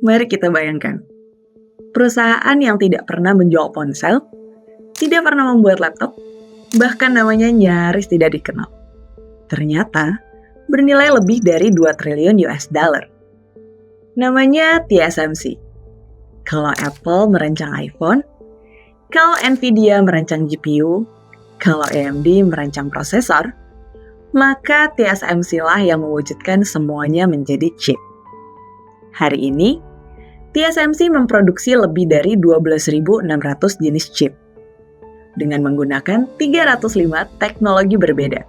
Mari kita bayangkan, perusahaan yang tidak pernah menjual ponsel, tidak pernah membuat laptop, bahkan namanya nyaris tidak dikenal. Ternyata bernilai lebih dari 2 triliun US dollar. Namanya TSMC. Kalau Apple merancang iPhone, kalau Nvidia merancang GPU, kalau AMD merancang prosesor, maka TSMC lah yang mewujudkan semuanya menjadi chip. Hari ini, TSMC memproduksi lebih dari 12.600 jenis chip dengan menggunakan 305 teknologi berbeda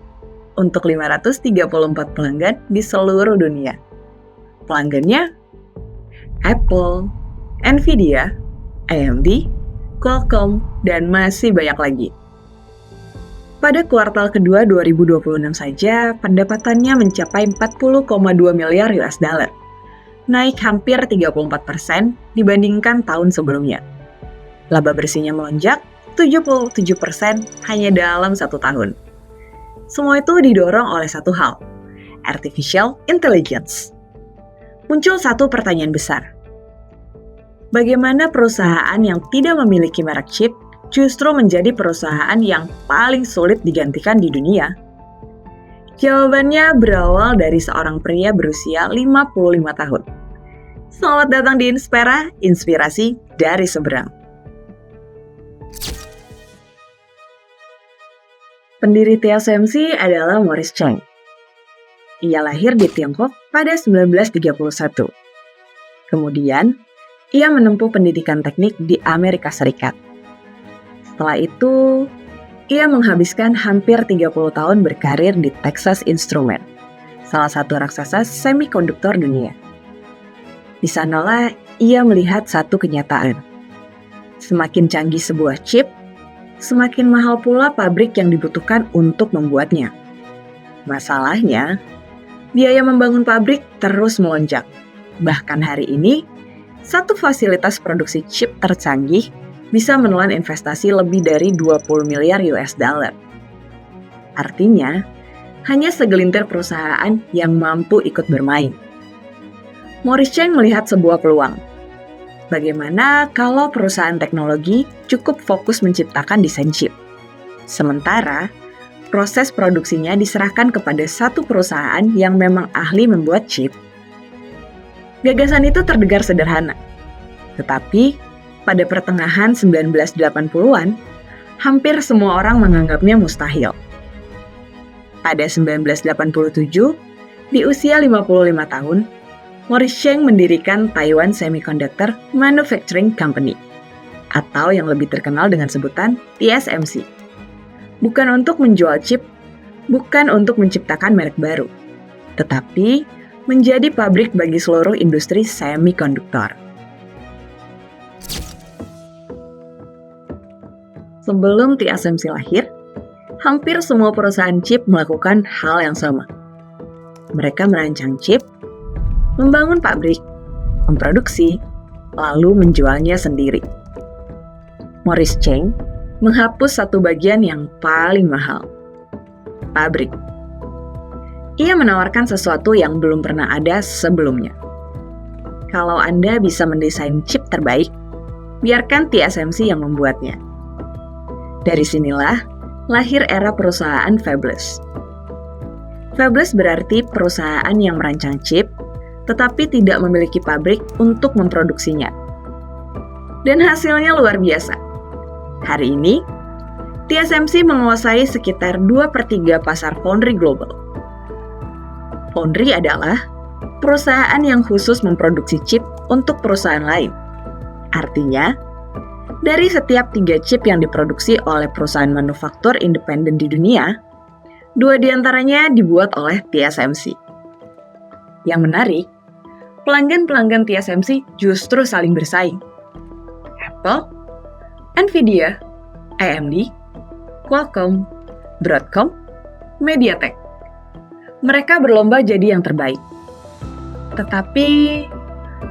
untuk 534 pelanggan di seluruh dunia. Pelanggannya Apple, Nvidia, AMD, Qualcomm, dan masih banyak lagi. Pada kuartal kedua 2026 saja, pendapatannya mencapai 40,2 miliar US dollar, naik hampir 34% dibandingkan tahun sebelumnya. Laba bersihnya melonjak 77% hanya dalam 1 tahun. Semua itu didorong oleh satu hal, artificial intelligence. Muncul satu pertanyaan besar. Bagaimana perusahaan yang tidak memiliki merek chip justru menjadi perusahaan yang paling sulit digantikan di dunia? Jawabannya berawal dari seorang pria berusia 55 tahun. Selamat datang di Inspera, inspirasi dari seberang. Pendiri TSMC adalah Morris Chang. Ia lahir di Tiongkok pada 1931. Kemudian, ia menempuh pendidikan teknik di Amerika Serikat. Setelah itu, ia menghabiskan hampir 30 tahun berkarir di Texas Instruments, salah satu raksasa semikonduktor dunia. Di sanalah ia melihat satu kenyataan. Semakin canggih sebuah chip, semakin mahal pula pabrik yang dibutuhkan untuk membuatnya. Masalahnya, biaya membangun pabrik terus melonjak. Bahkan hari ini, satu fasilitas produksi chip tercanggih bisa menelan investasi lebih dari 20 miliar US dollar. Artinya, hanya segelintir perusahaan yang mampu ikut bermain. Morris Chang melihat sebuah peluang. Bagaimana kalau perusahaan teknologi cukup fokus menciptakan desain chip? Sementara, proses produksinya diserahkan kepada satu perusahaan yang memang ahli membuat chip. Gagasan itu terdengar sederhana, tetapi pada pertengahan 1980-an, hampir semua orang menganggapnya mustahil. Pada 1987, di usia 55 tahun, Morris Chang mendirikan Taiwan Semiconductor Manufacturing Company, atau yang lebih terkenal dengan sebutan TSMC. Bukan untuk menjual chip, bukan untuk menciptakan merek baru, tetapi menjadi pabrik bagi seluruh industri semikonduktor. Sebelum TSMC lahir, hampir semua perusahaan chip melakukan hal yang sama. Mereka merancang chip, membangun pabrik, memproduksi, lalu menjualnya sendiri. Morris Chang menghapus satu bagian yang paling mahal, pabrik. Ia menawarkan sesuatu yang belum pernah ada sebelumnya. Kalau Anda bisa mendesain chip terbaik, biarkan TSMC yang membuatnya. Dari sinilah lahir era perusahaan fabless. Fabless berarti perusahaan yang merancang chip, tetapi tidak memiliki pabrik untuk memproduksinya. Dan hasilnya luar biasa. Hari ini, TSMC menguasai sekitar 2/3 pasar foundry global. Foundry adalah perusahaan yang khusus memproduksi chip untuk perusahaan lain. Artinya, dari setiap 3 chip yang diproduksi oleh perusahaan manufaktur independen di dunia, 2 diantaranya dibuat oleh TSMC. Yang menarik, pelanggan-pelanggan TSMC justru saling bersaing. Apple, Nvidia, AMD, Qualcomm, Broadcom, MediaTek. Mereka berlomba jadi yang terbaik. Tetapi,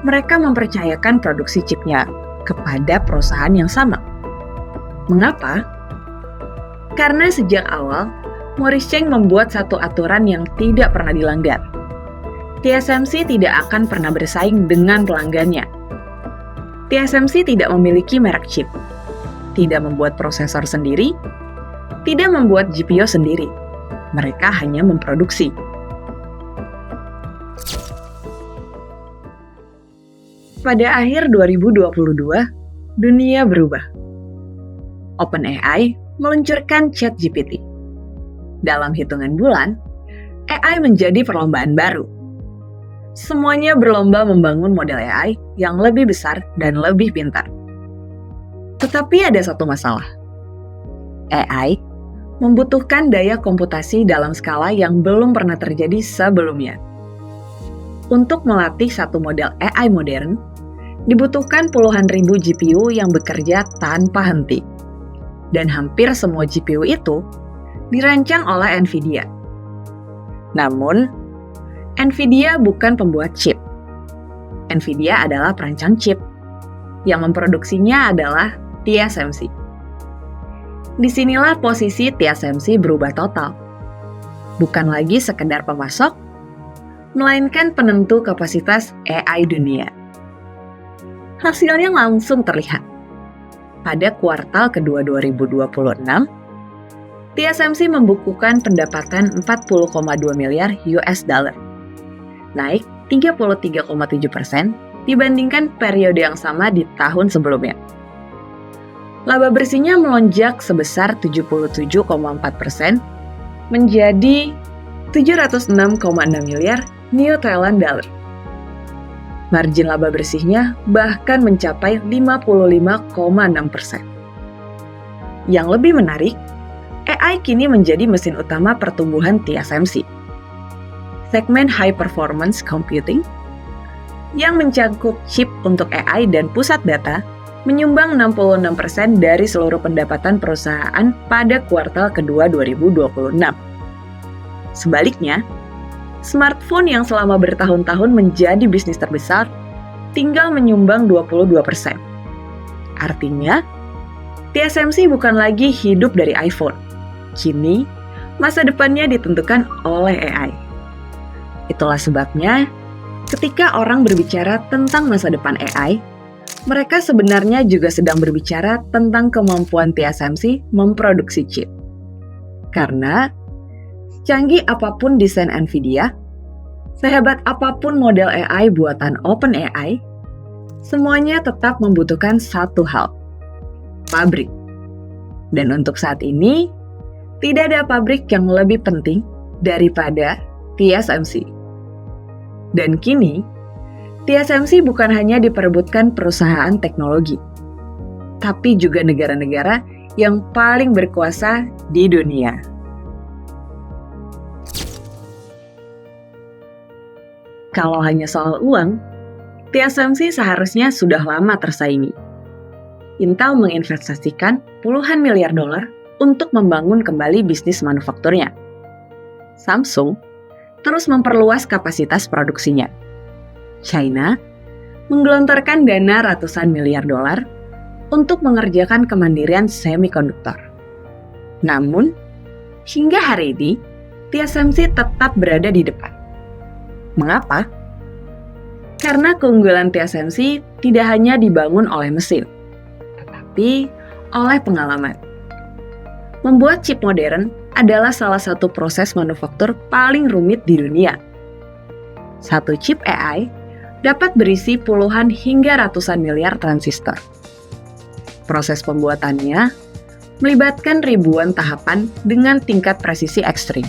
mereka mempercayakan produksi chipnya kepada perusahaan yang sama. Mengapa? Karena sejak awal, Morris Chang membuat satu aturan yang tidak pernah dilanggar. TSMC tidak akan pernah bersaing dengan pelanggannya. TSMC tidak memiliki merek chip, tidak membuat prosesor sendiri, tidak membuat GPU sendiri. Mereka hanya memproduksi. Pada akhir 2022, dunia berubah. OpenAI meluncurkan ChatGPT. Dalam hitungan bulan, AI menjadi perlombaan baru. Semuanya berlomba membangun model AI yang lebih besar dan lebih pintar. Tetapi ada satu masalah. AI membutuhkan daya komputasi dalam skala yang belum pernah terjadi sebelumnya. Untuk melatih satu model AI modern, dibutuhkan puluhan ribu GPU yang bekerja tanpa henti. Dan hampir semua GPU itu dirancang oleh NVIDIA. Namun, NVIDIA bukan pembuat chip. NVIDIA adalah perancang chip. Yang memproduksinya adalah TSMC. Disinilah posisi TSMC berubah total. Bukan lagi sekedar pemasok, melainkan penentu kapasitas AI dunia. Hasilnya langsung terlihat. Pada kuartal kedua 2026, TSMC membukukan pendapatan 40,2 miliar US dollar. Naik 33,7% dibandingkan periode yang sama di tahun sebelumnya. Laba bersihnya melonjak sebesar 77,4% menjadi 706,6 miliar New Thailand dollar. Margin laba bersihnya bahkan mencapai 55,6%. Yang lebih menarik, AI kini menjadi mesin utama pertumbuhan TSMC. Segmen High Performance Computing yang mencakup chip untuk AI dan pusat data menyumbang 66% dari seluruh pendapatan perusahaan pada kuartal kedua 2026. Sebaliknya, smartphone yang selama bertahun-tahun menjadi bisnis terbesar tinggal menyumbang 22%. Artinya, TSMC bukan lagi hidup dari iPhone. Kini, masa depannya ditentukan oleh AI. Itulah sebabnya, ketika orang berbicara tentang masa depan AI, mereka sebenarnya juga sedang berbicara tentang kemampuan TSMC memproduksi chip. Karena, secanggih apapun desain NVIDIA, sehebat apapun model AI buatan OpenAI, semuanya tetap membutuhkan satu hal, pabrik. Dan untuk saat ini, tidak ada pabrik yang lebih penting daripada TSMC. Dan kini, TSMC bukan hanya diperebutkan perusahaan teknologi, tapi juga negara-negara yang paling berkuasa di dunia. Kalau hanya soal uang, TSMC seharusnya sudah lama tersaingi. Intel menginvestasikan puluhan miliar dolar untuk membangun kembali bisnis manufakturnya. Samsung terus memperluas kapasitas produksinya. China menggelontorkan dana ratusan miliar dolar untuk mengerjakan kemandirian semikonduktor. Namun, hingga hari ini, TSMC tetap berada di depan. Mengapa? Karena keunggulan TSMC tidak hanya dibangun oleh mesin, tetapi oleh pengalaman. Membuat chip modern adalah salah satu proses manufaktur paling rumit di dunia. Satu chip AI dapat berisi puluhan hingga ratusan miliar transistor. Proses pembuatannya melibatkan ribuan tahapan dengan tingkat presisi ekstrim.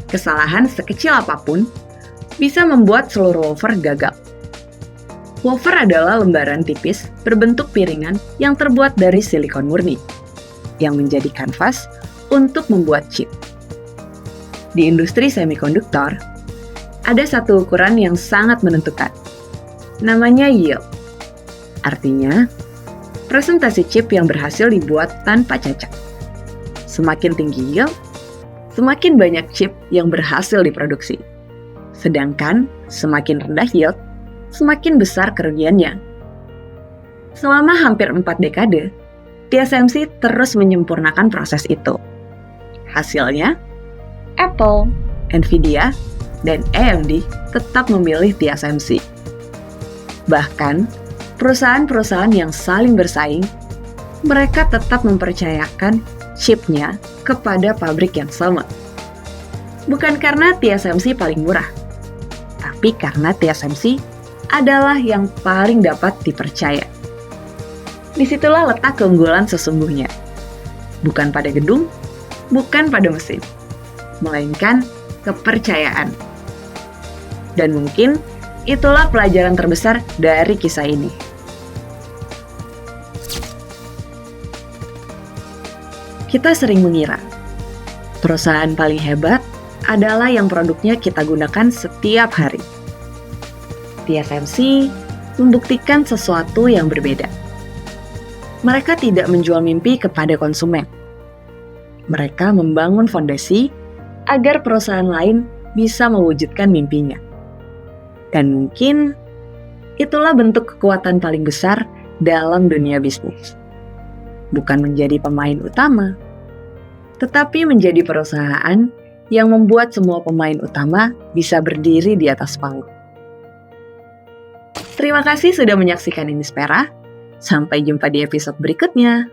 Kesalahan sekecil apapun bisa membuat seluruh wafer gagal. Wafer adalah lembaran tipis berbentuk piringan yang terbuat dari silikon murni, yang menjadi kanvas untuk membuat chip. Di industri semikonduktor, ada satu ukuran yang sangat menentukan. Namanya yield. Artinya, presentasi chip yang berhasil dibuat tanpa cacat. Semakin tinggi yield, semakin banyak chip yang berhasil diproduksi. Sedangkan, semakin rendah yield, semakin besar kerugiannya. Selama hampir 4 dekade, TSMC terus menyempurnakan proses itu. Hasilnya, Apple, NVIDIA, dan AMD tetap memilih TSMC. Bahkan, perusahaan-perusahaan yang saling bersaing, mereka tetap mempercayakan chipnya kepada pabrik yang sama. Bukan karena TSMC paling murah, tapi karena TSMC adalah yang paling dapat dipercaya. Disitulah letak keunggulan sesungguhnya. Bukan pada gedung, bukan pada mesin, melainkan kepercayaan. Dan mungkin itulah pelajaran terbesar dari kisah ini. Kita sering mengira perusahaan paling hebat adalah yang produknya kita gunakan setiap hari. TSMC membuktikan sesuatu yang berbeda. Mereka tidak menjual mimpi kepada konsumen. Mereka membangun fondasi agar perusahaan lain bisa mewujudkan mimpinya. Dan mungkin itulah bentuk kekuatan paling besar dalam dunia bisnis. Bukan menjadi pemain utama, tetapi menjadi perusahaan yang membuat semua pemain utama bisa berdiri di atas panggung. Terima kasih sudah menyaksikan Innispera. Sampai jumpa di episode berikutnya.